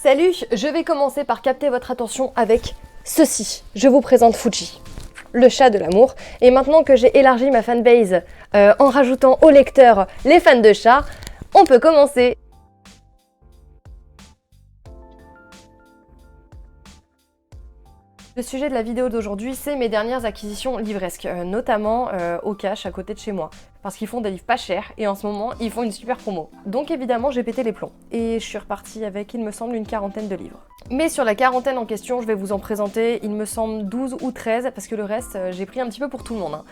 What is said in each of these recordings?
Salut, je vais commencer par capter votre attention avec ceci. Je vous présente Fuji, le chat de l'amour. Et maintenant que j'ai élargi ma fanbase en rajoutant au lecteur les fans de chats, on peut commencer. Le sujet de la vidéo d'aujourd'hui, c'est mes dernières acquisitions livresques, notamment au cash à côté de chez moi. Parce qu'ils font des livres pas chers et en ce moment, ils font une super promo. Donc évidemment, j'ai pété les plombs. Et je suis repartie avec, il me semble, une quarantaine de livres. Mais sur la quarantaine en question, je vais vous en présenter, il me semble, 12 ou 13, parce que le reste, j'ai pris un petit peu pour tout le monde.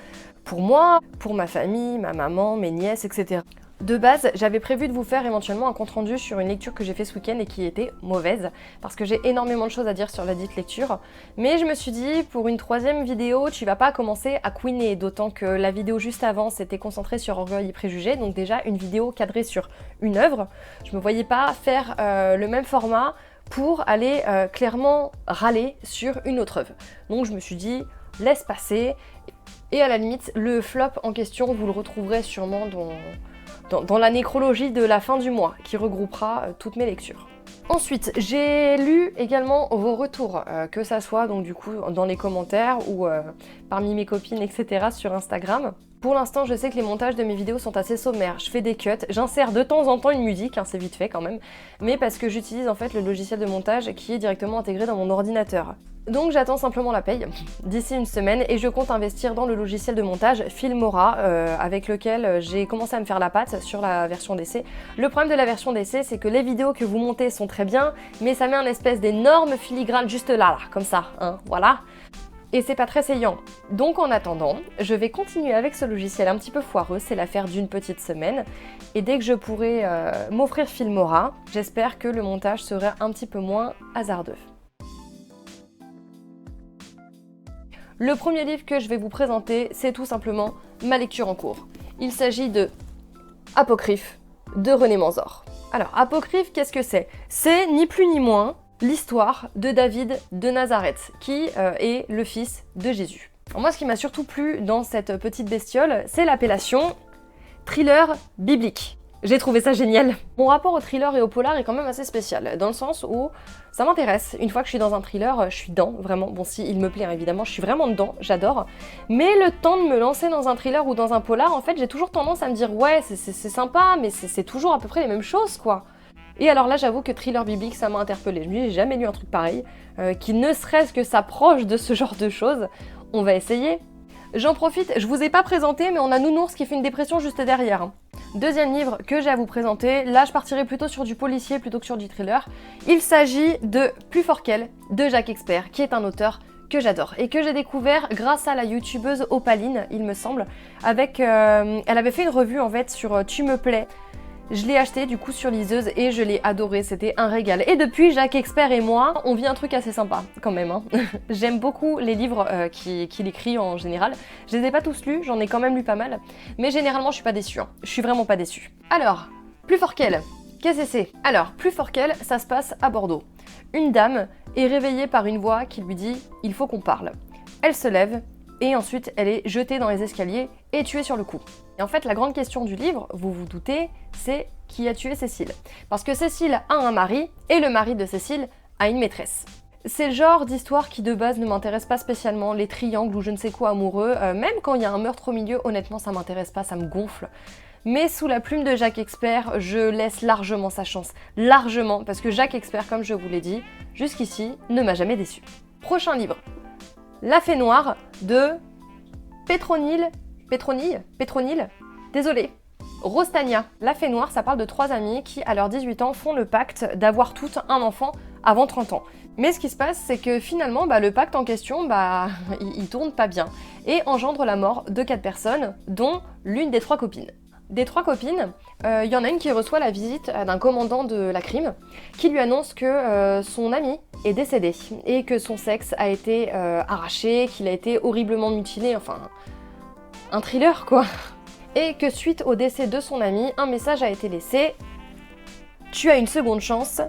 Pour moi, pour ma famille, ma maman, mes nièces, etc. De base, j'avais prévu de vous faire éventuellement un compte rendu sur une lecture que j'ai fait ce week-end et qui était mauvaise, parce que j'ai énormément de choses à dire sur la dite lecture, mais je me suis dit, pour une troisième vidéo, tu vas pas commencer à couiner, d'autant que la vidéo juste avant s'était concentrée sur Orgueil et Préjugés, donc déjà une vidéo cadrée sur une œuvre. Je me voyais pas faire le même format pour aller clairement râler sur une autre œuvre. Donc je me suis dit, laisse passer, et à la limite, le flop en question, vous le retrouverez sûrement dans la nécrologie de la fin du mois, qui regroupera toutes mes lectures. Ensuite, j'ai lu également vos retours, que ça soit donc du coup dans les commentaires ou parmi mes copines, etc. sur Instagram. Pour l'instant, je sais que les montages de mes vidéos sont assez sommaires, je fais des cuts, j'insère de temps en temps une musique, c'est vite fait quand même, mais parce que j'utilise en fait le logiciel de montage qui est directement intégré dans mon ordinateur. Donc j'attends simplement la paye d'ici une semaine et je compte investir dans le logiciel de montage Filmora avec lequel j'ai commencé à me faire la patte sur la version d'essai. Le problème de la version d'essai, c'est que les vidéos que vous montez sont très bien, mais ça met un espèce d'énorme filigrane juste là, comme ça, voilà. Et c'est pas très saillant. Donc en attendant, je vais continuer avec ce logiciel un petit peu foireux, c'est l'affaire d'une petite semaine. Et dès que je pourrai m'offrir Filmora, j'espère que le montage sera un petit peu moins hasardeux. Le premier livre que je vais vous présenter, c'est tout simplement ma lecture en cours. Il s'agit de Apocryphe de René Manzor. Alors, Apocryphe, qu'est-ce que c'est? C'est ni plus ni moins l'histoire de David de Nazareth, qui est le fils de Jésus. Alors moi, ce qui m'a surtout plu dans cette petite bestiole, c'est l'appellation thriller biblique. J'ai trouvé ça génial. Mon rapport au thriller et au polar est quand même assez spécial, dans le sens où ça m'intéresse. Une fois que je suis dans un thriller, je suis dedans, vraiment. Bon, si il me plaît, évidemment, je suis vraiment dedans, j'adore. Mais le temps de me lancer dans un thriller ou dans un polar, en fait, j'ai toujours tendance à me dire, ouais, c'est sympa, mais c'est toujours à peu près les mêmes choses, quoi. Et alors là, j'avoue que thriller biblique, ça m'a interpellée. Je me dis, j'ai jamais lu un truc pareil, qui ne serait-ce que s'approche de ce genre de choses. On va essayer. J'en profite, je vous ai pas présenté, mais on a Nounours qui fait une dépression juste derrière. Deuxième livre que j'ai à vous présenter, là je partirai plutôt sur du policier plutôt que sur du thriller. Il s'agit de Plus fort qu'elle de Jacques Expert, qui est un auteur que j'adore et que j'ai découvert grâce à la youtubeuse Opaline, il me semble, avec elle avait fait une revue en fait sur Tu me plais. Je l'ai acheté du coup sur liseuse et je l'ai adoré, c'était un régal. Et depuis, Jacques Expert et moi, on vit un truc assez sympa quand même. J'aime beaucoup les livres qu'il écrit en général. Je les ai pas tous lus, j'en ai quand même lu pas mal. Mais généralement, je suis pas déçue. Je suis vraiment pas déçue. Alors, Plus fort qu'elle, qu'est-ce que c'est? Alors, Plus fort qu'elle, ça se passe à Bordeaux. Une dame est réveillée par une voix qui lui dit « Il faut qu'on parle ». Elle se lève et ensuite elle est jetée dans les escaliers et tuée sur le coup. Et en fait, la grande question du livre, vous vous doutez, c'est qui a tué Cécile. Parce que Cécile a un mari, et le mari de Cécile a une maîtresse. C'est le genre d'histoire qui de base ne m'intéresse pas spécialement, les triangles ou je ne sais quoi amoureux, même quand il y a un meurtre au milieu, honnêtement ça m'intéresse pas, ça me gonfle. Mais sous la plume de Jacques Expert, je laisse largement sa chance. Largement, parce que Jacques Expert, comme je vous l'ai dit, jusqu'ici, ne m'a jamais déçu. Prochain livre. La Fée Noire de Pétronille, désolée. Rostania. La Fée Noire, ça parle de 3 amies qui, à leurs 18 ans, font le pacte d'avoir toutes un enfant avant 30 ans. Mais ce qui se passe, c'est que finalement, le pacte en question, il tourne pas bien et engendre la mort de 4 personnes, dont l'une des 3 copines. Des 3 copines, il y en a une qui reçoit la visite d'un commandant de la crime qui lui annonce que son ami est décédé et que son sexe a été arraché, qu'il a été horriblement mutilé, enfin, un thriller quoi. Et que suite au décès de son ami, un message a été laissé « Tu as une seconde chance,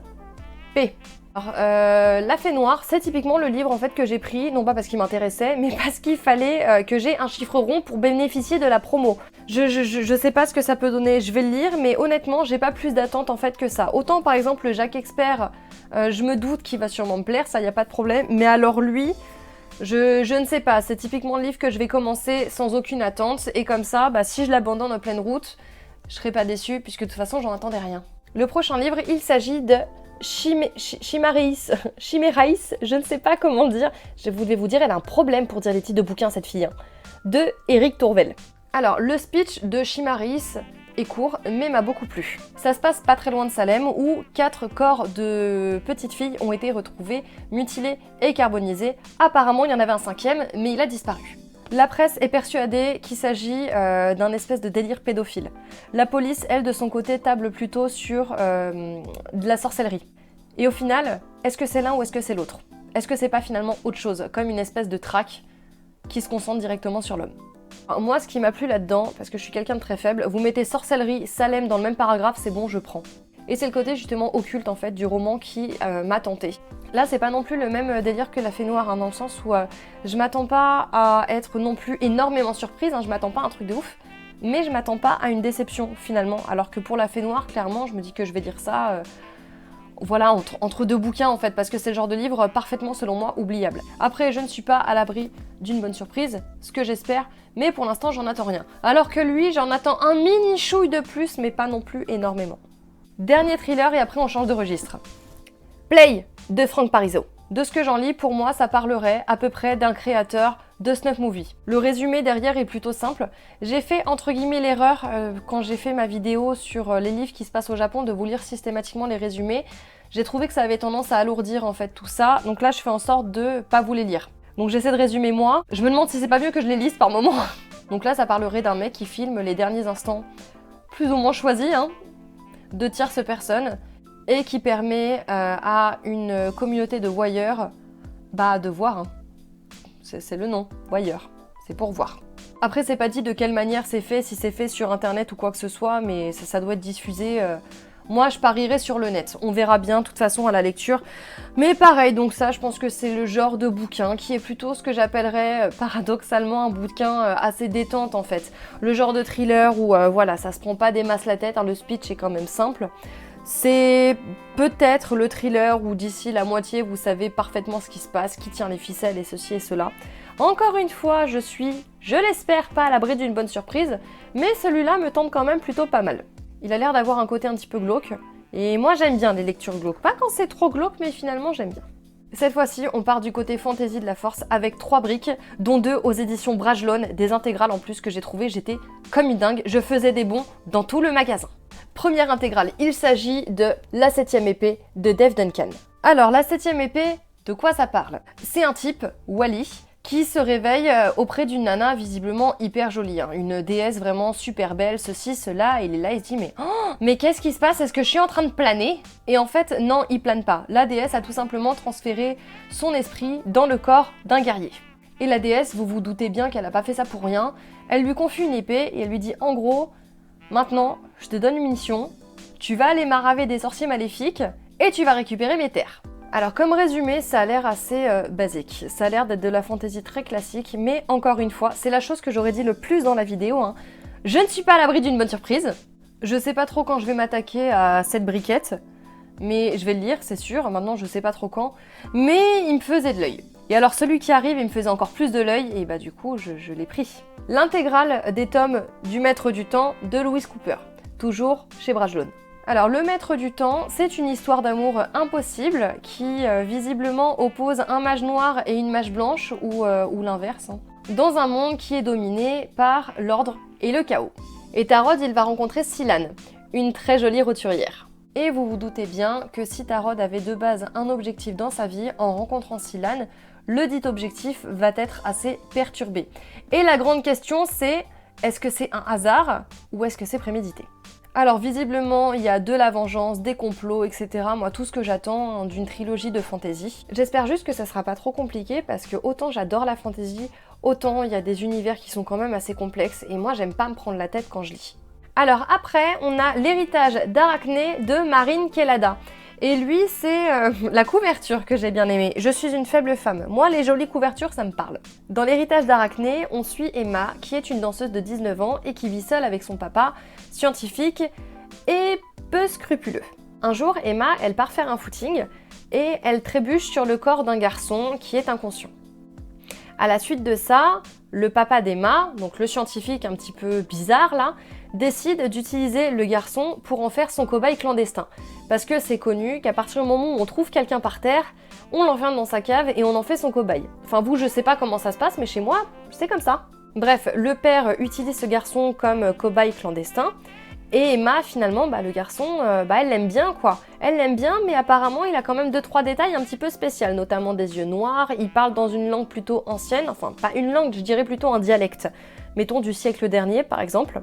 P ». Alors, La Fée Noire, c'est typiquement le livre en fait que j'ai pris, non pas parce qu'il m'intéressait, mais parce qu'il fallait que j'ai un chiffre rond pour bénéficier de la promo. Je sais pas ce que ça peut donner, je vais le lire, mais honnêtement, j'ai pas plus d'attente en fait que ça. Autant par exemple le Jacques Expert, je me doute qu'il va sûrement me plaire, ça y a pas de problème, mais alors lui, je ne sais pas, c'est typiquement le livre que je vais commencer sans aucune attente, et comme ça, bah, si je l'abandonne en pleine route, je serai pas déçue, puisque de toute façon j'en attendais rien. Le prochain livre, il s'agit de Chiméraïs, je ne sais pas comment dire, je vais vous dire, elle a un problème pour dire les titres de bouquins, cette fille, hein, de Éric Tourvel. Alors, le speech de Chiméraïs est court, mais m'a beaucoup plu. Ça se passe pas très loin de Salem, où 4 corps de petites filles ont été retrouvés, mutilés et carbonisés. Apparemment, il y en avait un 5e, mais il a disparu. La presse est persuadée qu'il s'agit d'un espèce de délire pédophile. La police, elle, de son côté, table plutôt sur de la sorcellerie. Et au final, est-ce que c'est l'un ou est-ce que c'est l'autre? Est-ce que c'est pas finalement autre chose, comme une espèce de traque qui se concentre directement sur l'homme? Moi, ce qui m'a plu là-dedans, parce que je suis quelqu'un de très faible, vous mettez sorcellerie, Salem dans le même paragraphe, c'est bon, je prends. Et c'est le côté justement occulte en fait du roman qui m'a tenté. Là, c'est pas non plus le même délire que La Fée Noire, hein, dans le sens où je m'attends pas à être non plus énormément surprise, hein, je m'attends pas à un truc de ouf, mais je m'attends pas à une déception finalement. Alors que pour La Fée Noire, clairement, je me dis que je vais lire ça, voilà, entre deux bouquins en fait, parce que c'est le genre de livre parfaitement selon moi oubliable. Après, je ne suis pas à l'abri d'une bonne surprise, ce que j'espère, mais pour l'instant, j'en attends rien. Alors que lui, j'en attends un mini chouille de plus, mais pas non plus énormément. Dernier thriller et après on change de registre. Play de Frank Parizeau. De ce que j'en lis, pour moi, ça parlerait à peu près d'un créateur de snuff movie. Le résumé derrière est plutôt simple. J'ai fait entre guillemets l'erreur quand j'ai fait ma vidéo sur les livres qui se passent au Japon de vous lire systématiquement les résumés. J'ai trouvé que ça avait tendance à alourdir en fait tout ça, donc là je fais en sorte de pas vous les lire. Donc j'essaie de résumer moi. Je me demande si c'est pas mieux que je les lise par moment. Donc là ça parlerait d'un mec qui filme les derniers instants plus ou moins choisis, hein, de tierces personnes et qui permet à une communauté de voyeurs de voir. Hein. C'est le nom, voyeur. C'est pour voir. Après, c'est pas dit de quelle manière c'est fait, si c'est fait sur internet ou quoi que ce soit, mais ça doit être diffusé. Moi, je parierais sur le net. On verra bien, de toute façon, à la lecture. Mais pareil, donc ça, je pense que c'est le genre de bouquin qui est plutôt ce que j'appellerais paradoxalement un bouquin assez détente, en fait. Le genre de thriller où, voilà, ça se prend pas des masses la tête, hein, le speech est quand même simple. C'est peut-être le thriller où d'ici la moitié, vous savez parfaitement ce qui se passe, qui tient les ficelles et ceci et cela. Encore une fois, je l'espère, pas à l'abri d'une bonne surprise, mais celui-là me tente quand même plutôt pas mal. Il a l'air d'avoir un côté un petit peu glauque, et moi j'aime bien les lectures glauques. Pas quand c'est trop glauque, mais finalement j'aime bien. Cette fois-ci, on part du côté fantasy de la force avec 3 briques, dont 2 aux éditions Brajlon, des intégrales en plus que j'ai trouvées, j'étais comme une dingue, je faisais des bons dans tout le magasin. Première intégrale, il s'agit de La 7ème épée de Dave Duncan. Alors, La 7ème épée, de quoi ça parle? C'est un type, Wally, qui se réveille auprès d'une nana visiblement hyper jolie, hein, une déesse vraiment super belle, ceci, cela, et il est là, il se dit mais qu'est-ce qui se passe? Est-ce que je suis en train de planer? Et en fait, non, il plane pas. La déesse a tout simplement transféré son esprit dans le corps d'un guerrier. Et la déesse, vous vous doutez bien qu'elle n'a pas fait ça pour rien, elle lui confie une épée et elle lui dit en gros, maintenant, je te donne une mission, tu vas aller maraver des sorciers maléfiques et tu vas récupérer mes terres. Alors comme résumé, ça a l'air assez basique, ça a l'air d'être de la fantasy très classique, mais encore une fois, c'est la chose que j'aurais dit le plus dans la vidéo, hein. Je ne suis pas à l'abri d'une bonne surprise, je sais pas trop quand je vais m'attaquer à cette briquette, mais je vais le lire, c'est sûr, maintenant je sais pas trop quand, mais il me faisait de l'œil. Et alors celui qui arrive, il me faisait encore plus de l'œil, et bah du coup, je l'ai pris. L'intégrale des tomes du Maître du Temps de Lewis Cooper, toujours chez Brajlon. Alors, Le Maître du Temps, c'est une histoire d'amour impossible qui visiblement oppose un mage noir et une mage blanche, ou l'inverse, hein, dans un monde qui est dominé par l'ordre et le chaos. Et Tarod, il va rencontrer Silan, une très jolie roturière. Et vous vous doutez bien que si Tarod avait de base un objectif dans sa vie, en rencontrant Silan, le dit objectif va être assez perturbé. Et la grande question c'est, est-ce que c'est un hasard ou est-ce que c'est prémédité? Alors visiblement, il y a de la vengeance, des complots, etc. Moi, tout ce que j'attends d'une trilogie de fantasy. J'espère juste que ça sera pas trop compliqué parce que autant j'adore la fantasy, autant il y a des univers qui sont quand même assez complexes et moi, j'aime pas me prendre la tête quand je lis. Alors après, on a L'héritage d'Arachné de Marine Kellada. Et lui, c'est la couverture que j'ai bien aimée. Je suis une faible femme. Moi, les jolies couvertures, ça me parle. Dans l'héritage d'Arachné, on suit Emma, qui est une danseuse de 19 ans et qui vit seule avec son papa, scientifique et peu scrupuleux. Un jour, Emma, elle part faire un footing et elle trébuche sur le corps d'un garçon qui est inconscient. À la suite de ça, le papa d'Emma, donc le scientifique un petit peu bizarre là, décide d'utiliser le garçon pour en faire son cobaye clandestin. Parce que c'est connu qu'à partir du moment où on trouve quelqu'un par terre, on l'enferme dans sa cave et on en fait son cobaye. Enfin vous, je sais pas comment ça se passe, mais chez moi, c'est comme ça. Bref, le père utilise ce garçon comme cobaye clandestin. Et Emma, finalement, le garçon, elle l'aime bien, quoi. Elle l'aime bien, mais apparemment, il a quand même 2-3 détails un petit peu spéciaux, notamment des yeux noirs, il parle dans une langue plutôt ancienne, enfin, pas une langue, je dirais plutôt un dialecte, mettons du siècle dernier, par exemple.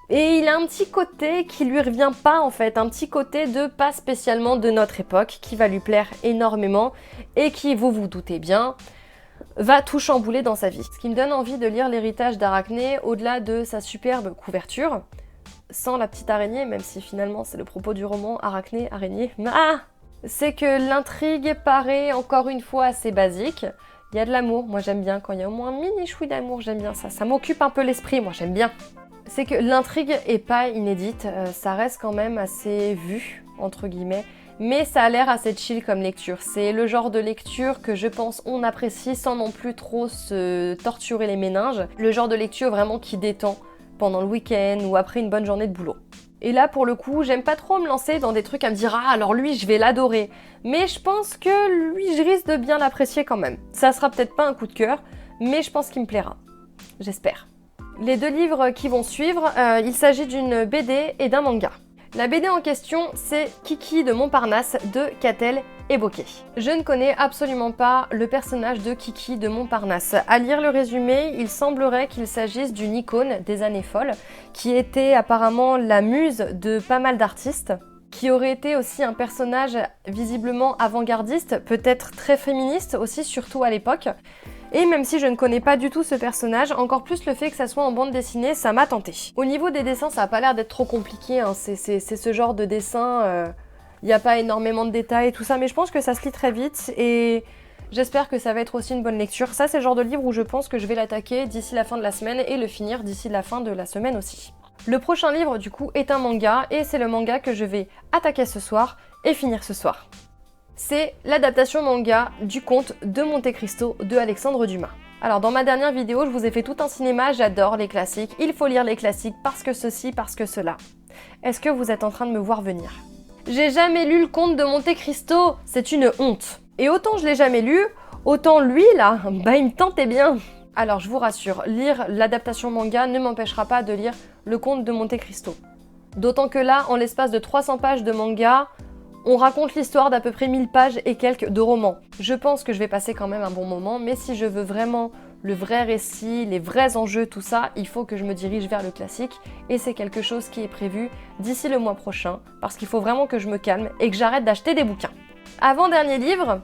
Et il a un petit côté qui lui revient pas, en fait, un petit côté de pas spécialement de notre époque, qui va lui plaire énormément, et qui, vous vous doutez bien, va tout chambouler dans sa vie. Ce qui me donne envie de lire l'héritage d'Arachné, au-delà de sa superbe couverture, sans la petite araignée, même si finalement c'est le propos du roman, Arachné, araignée. C'est que l'intrigue paraît encore une fois assez basique. Il y a de l'amour, moi j'aime bien, quand il y a au moins un mini chouï d'amour, j'aime bien ça. Ça m'occupe un peu l'esprit, moi j'aime bien. C'est que l'intrigue est pas inédite, ça reste quand même assez vu, entre guillemets, mais ça a l'air assez chill comme lecture. C'est le genre de lecture que je pense on apprécie sans non plus trop se torturer les méninges. Le genre de lecture vraiment qui détend pendant le week-end ou après une bonne journée de boulot. Et là, pour le coup, j'aime pas trop me lancer dans des trucs à me dire « Ah, alors lui, je vais l'adorer ». Mais je pense que lui, je risque de bien l'apprécier quand même. Ça sera peut-être pas un coup de cœur, mais je pense qu'il me plaira. J'espère. Les 2 livres qui vont suivre, il s'agit d'une BD et d'un manga. La BD en question, c'est Kiki de Montparnasse de Catel et Bocquet. Je ne connais absolument pas le personnage de Kiki de Montparnasse. À lire le résumé, il semblerait qu'il s'agisse d'une icône des années folles, qui était apparemment la muse de pas mal d'artistes, qui aurait été aussi un personnage visiblement avant-gardiste, peut-être très féministe aussi, surtout à l'époque. Et même si je ne connais pas du tout ce personnage, encore plus le fait que ça soit en bande dessinée, ça m'a tenté. Au niveau des dessins, ça a pas l'air d'être trop compliqué, hein. C'est ce genre de dessin, il n'y a pas énormément de détails et tout ça, mais je pense que ça se lit très vite et j'espère que ça va être aussi une bonne lecture. Ça, c'est le genre de livre où je pense que je vais l'attaquer d'ici la fin de la semaine et le finir d'ici la fin de la semaine aussi. Le prochain livre, du coup, est un manga et c'est le manga que je vais attaquer ce soir et finir ce soir. C'est l'adaptation manga du conte de Monte Cristo de Alexandre Dumas. Alors dans ma dernière vidéo, je vous ai fait tout un cinéma, j'adore les classiques, il faut lire les classiques parce que ceci, parce que cela. Est-ce que vous êtes en train de me voir venir? J'ai jamais lu le conte de Monte Cristo, c'est une honte. Et autant je l'ai jamais lu, autant lui là, il me tentait bien. Alors je vous rassure, lire l'adaptation manga ne m'empêchera pas de lire le conte de Monte Cristo. D'autant que là, en l'espace de 300 pages de manga, on raconte l'histoire d'à peu près 1000 pages et quelques de romans. Je pense que je vais passer quand même un bon moment, mais si je veux vraiment le vrai récit, les vrais enjeux, tout ça, il faut que je me dirige vers le classique et c'est quelque chose qui est prévu d'ici le mois prochain parce qu'il faut vraiment que je me calme et que j'arrête d'acheter des bouquins. Avant-dernier livre,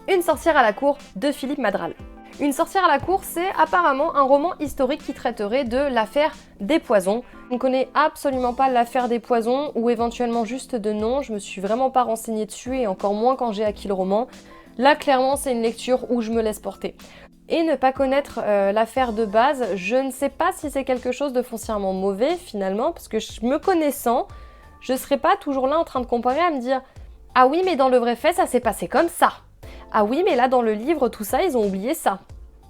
Une sorcière à la cour de Philippe Madral. Une sorcière à la cour, c'est apparemment un roman historique qui traiterait de l'affaire des poisons. Je ne connais absolument pas l'affaire des poisons ou éventuellement juste de nom, je me suis vraiment pas renseignée dessus et encore moins quand j'ai acquis le roman. Là, clairement, c'est une lecture où je me laisse porter. Et ne pas connaître l'affaire de base, je ne sais pas si c'est quelque chose de foncièrement mauvais finalement, parce que me connaissant, je serais pas toujours là en train de comparer à me dire « Ah oui, mais dans le vrai fait, ça s'est passé comme ça !» Ah oui, mais là dans le livre, tout ça, ils ont oublié ça.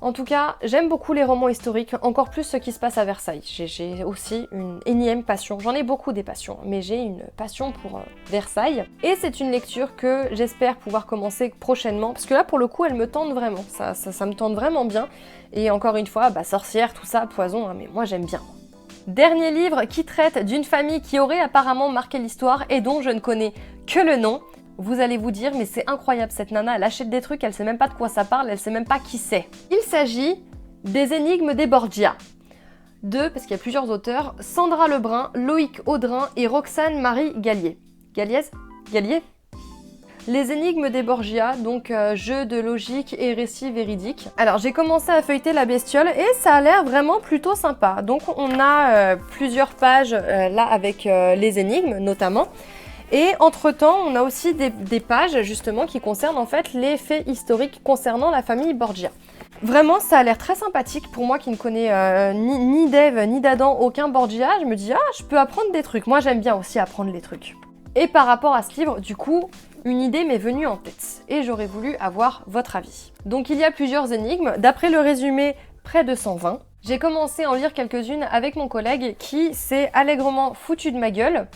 En tout cas, j'aime beaucoup les romans historiques, encore plus ce qui se passe à Versailles. J'ai aussi une énième passion, j'en ai beaucoup des passions, mais j'ai une passion pour Versailles. Et c'est une lecture que j'espère pouvoir commencer prochainement, parce que là pour le coup, elle me tente vraiment, ça me tente vraiment bien. Et encore une fois, sorcière, tout ça, poison, hein, mais moi j'aime bien. Dernier livre qui traite d'une famille qui aurait apparemment marqué l'histoire et dont je ne connais que le nom. Vous allez vous dire, mais c'est incroyable, cette nana, elle achète des trucs, elle sait même pas de quoi ça parle, elle sait même pas qui c'est. Il s'agit des Énigmes des Borgia. Parce qu'il y a plusieurs auteurs, Sandra Lebrun, Loïc Audrin et Roxane Marie Gallier. Gallier. Les Énigmes des Borgia, donc jeu de logique et récit véridique. Alors j'ai commencé à feuilleter la bestiole et ça a l'air vraiment plutôt sympa. Donc on a plusieurs pages là avec les énigmes notamment. Et entre-temps, on a aussi des pages justement qui concernent en fait les faits historiques concernant la famille Borgia. Vraiment, ça a l'air très sympathique pour moi qui ne connais ni d'Ève ni d'Adam, aucun Borgia. Je me dis, ah, je peux apprendre des trucs. Moi, j'aime bien aussi apprendre les trucs. Et par rapport à ce livre, du coup, une idée m'est venue en tête et j'aurais voulu avoir votre avis. Donc il y a plusieurs énigmes. D'après le résumé, près de 120. J'ai commencé à en lire quelques-unes avec mon collègue qui s'est allègrement foutu de ma gueule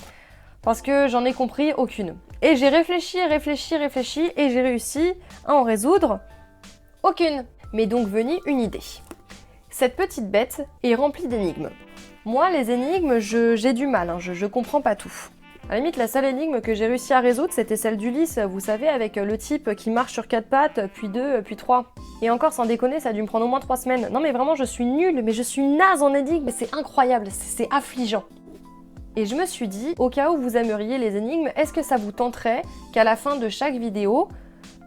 parce que j'en ai compris aucune. Et j'ai réfléchi et j'ai réussi à en résoudre aucune. M'est donc venue une idée. Cette petite bête est remplie d'énigmes. Moi, les énigmes, j'ai du mal, je comprends pas tout. À la limite, la seule énigme que j'ai réussi à résoudre, c'était celle d'Ulysse, vous savez, avec le type qui marche sur 4 pattes, puis 2, puis 3. Et encore, sans déconner, ça a dû me prendre au moins 3 semaines. Non mais vraiment, je suis nulle, mais je suis naze en énigmes, c'est incroyable, c'est affligeant. Et je me suis dit, au cas où vous aimeriez les énigmes, est-ce que ça vous tenterait qu'à la fin de chaque vidéo,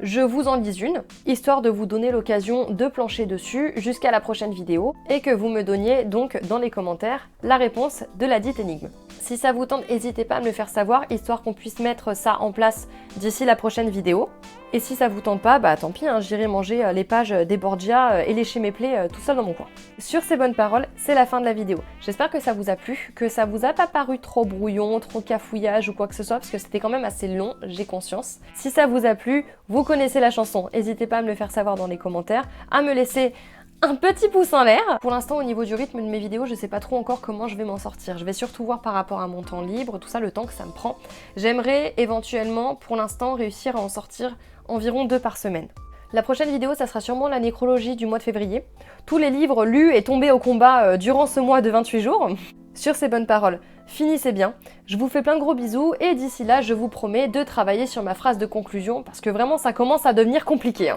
je vous en lise une, histoire de vous donner l'occasion de plancher dessus jusqu'à la prochaine vidéo, et que vous me donniez donc dans les commentaires la réponse de la dite énigme. Si ça vous tente, n'hésitez pas à me le faire savoir, histoire qu'on puisse mettre ça en place d'ici la prochaine vidéo. Et si ça vous tente pas, bah tant pis, j'irai manger les pages des Borgia et lécher mes plaies tout seul dans mon coin. Sur ces bonnes paroles, c'est la fin de la vidéo. J'espère que ça vous a plu, que ça vous a pas paru trop brouillon, trop cafouillage ou quoi que ce soit, parce que c'était quand même assez long, j'ai conscience. Si ça vous a plu, vous connaissez la chanson, n'hésitez pas à me le faire savoir dans les commentaires, à me laisser un petit pouce en l'air. Pour l'instant, au niveau du rythme de mes vidéos, je sais pas trop encore comment je vais m'en sortir. Je vais surtout voir par rapport à mon temps libre, tout ça, le temps que ça me prend. J'aimerais éventuellement, pour l'instant, réussir à en sortir environ 2 par semaine. La prochaine vidéo, ça sera sûrement la nécrologie du mois de février. Tous les livres lus et tombés au combat durant ce mois de 28 jours. Sur ces bonnes paroles, finissez bien. Je vous fais plein de gros bisous et d'ici là, je vous promets de travailler sur ma phrase de conclusion parce que vraiment, ça commence à devenir compliqué.